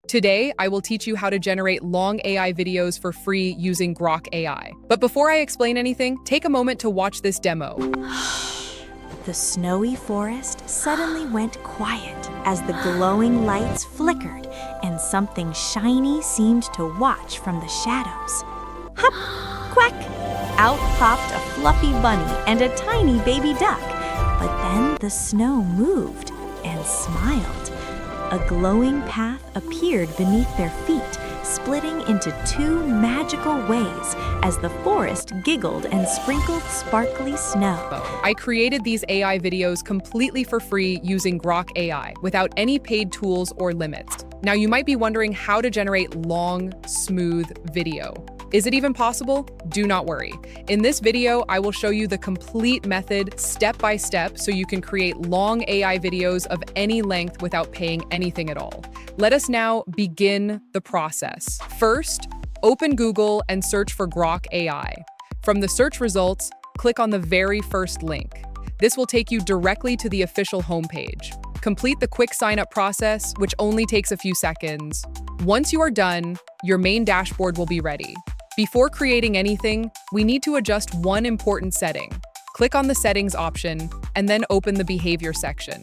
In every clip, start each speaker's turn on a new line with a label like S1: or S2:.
S1: Today, I will teach you how to generate long AI videos for free using Grok AI. But before I explain anything, take a moment to watch this demo.
S2: The snowy forest suddenly went quiet as the glowing lights flickered and something shiny seemed to watch from the shadows. Hop! Quack! Out popped a fluffy bunny and a tiny baby duck. But then the snow moved and smiled. A glowing path appeared beneath their feet, splitting into two magical ways as the forest giggled and sprinkled sparkly snow.
S1: I created these AI videos completely for free using Grok AI without any paid tools or limits. Now you might be wondering how to generate long, smooth video. Is it even possible? Do not worry. In this video, I will show you the complete method step by step so you can create long AI videos of any length without paying anything at all. Let us now begin the process. First, open Google and search for Grok AI. From the search results, click on the very first link. This will take you directly to the official homepage. Complete the quick sign-up process, which only takes a few seconds. Once you are done, your main dashboard will be ready. Before creating anything, we need to adjust one important setting. Click on the Settings option and then open the Behavior section.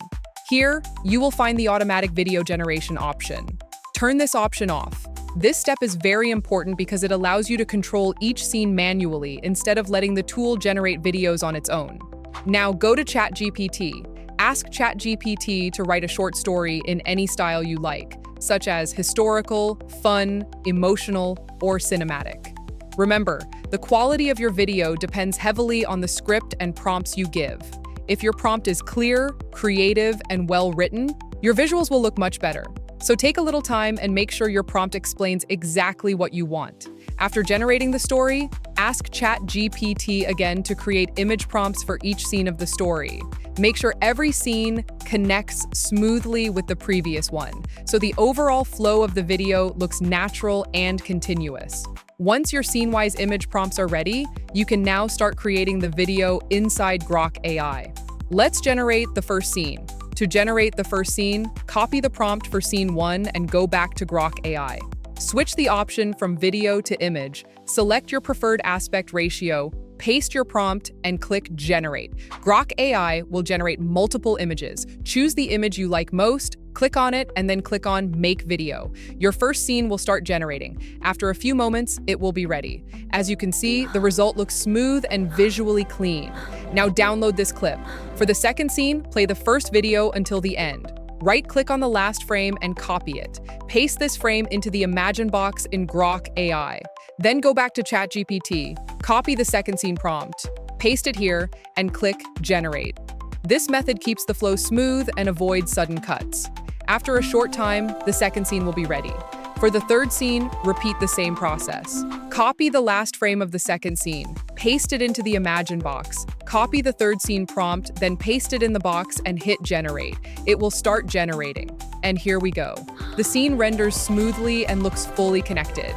S1: Here, you will find the Automatic Video Generation option. Turn this option off. This step is very important because it allows you to control each scene manually instead of letting the tool generate videos on its own. Now go to ChatGPT. Ask ChatGPT to write a short story in any style you like, such as historical, fun, emotional, or cinematic. Remember, the quality of your video depends heavily on the script and prompts you give. If your prompt is clear, creative, and well-written, your visuals will look much better. So take a little time and make sure your prompt explains exactly what you want. After generating the story, ask ChatGPT again to create image prompts for each scene of the story. Make sure every scene connects smoothly with the previous one, so the overall flow of the video looks natural and continuous. Once your scene-wise image prompts are ready, you can now start creating the video inside Grok AI. Let's generate the first scene. To generate the first scene, copy the prompt for scene 1 and go back to Grok AI. Switch the option from video to image, select your preferred aspect ratio, paste your prompt, and click Generate. Grok AI will generate multiple images. Choose the image you like most, click on it, and then click on Make Video. Your first scene will start generating. After a few moments, it will be ready. As you can see, the result looks smooth and visually clean. Now download this clip. For the second scene, play the first video until the end. Right-click on the last frame and copy it. Paste this frame into the Imagine box in Grok AI. Then go back to ChatGPT, copy the second scene prompt, paste it here, and click Generate. This method keeps the flow smooth and avoids sudden cuts. After a short time, the second scene will be ready. For the third scene, repeat the same process. Copy the last frame of the second scene, paste it into the Imagine box, copy the third scene prompt, then paste it in the box and hit Generate. It will start generating. And here we go. The scene renders smoothly and looks fully connected.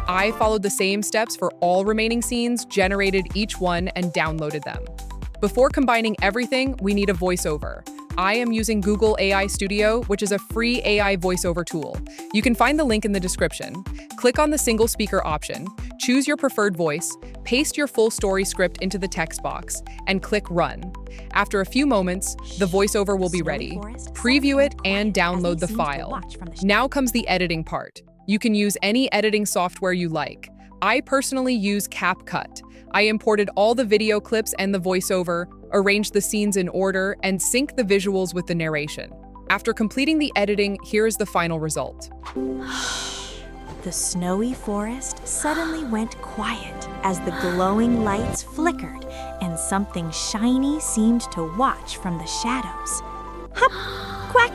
S1: I followed the same steps for all remaining scenes, generated each one, and downloaded them. Before combining everything, we need a voiceover. I am using Google AI Studio, which is a free AI voiceover tool. You can find the link in the description. Click on the single speaker option, choose your preferred voice, paste your full story script into the text box, and click Run. After a few moments, the voiceover will be ready. Preview it and download the file. Now comes the editing part. You can use any editing software you like. I personally use CapCut. I imported all the video clips and the voiceover, arranged the scenes in order, and sync the visuals with the narration. After completing the editing, here is the final result.
S2: The snowy forest suddenly went quiet as the glowing lights flickered and something shiny seemed to watch from the shadows. Hop! Quack!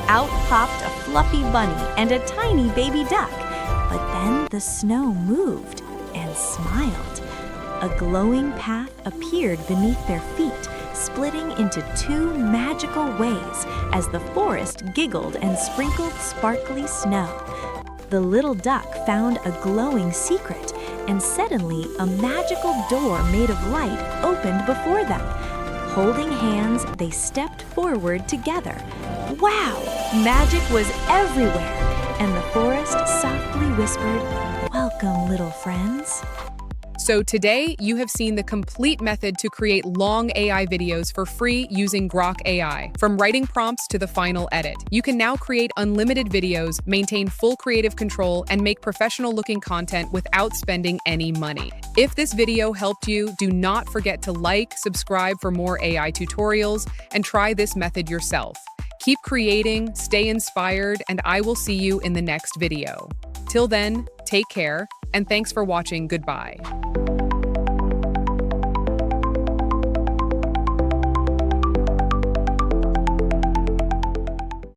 S2: Out popped a fluffy bunny and a tiny baby duck. But then the snow moved and smiled. A glowing path appeared beneath their feet, splitting into two magical ways as the forest giggled and sprinkled sparkly snow. The little duck found a glowing secret, and suddenly a magical door made of light opened before them. Holding hands, they stepped forward together. Wow! Magic was everywhere, and the forest softly whispered, "Welcome, little friends."
S1: So today, you have seen the complete method to create long AI videos for free using Grok AI. From writing prompts to the final edit, you can now create unlimited videos, maintain full creative control, and make professional-looking content without spending any money. If this video helped you, do not forget to like, subscribe for more AI tutorials, and try this method yourself. Keep creating, stay inspired, and I will see you in the next video. Till then, take care, and thanks for watching. Goodbye.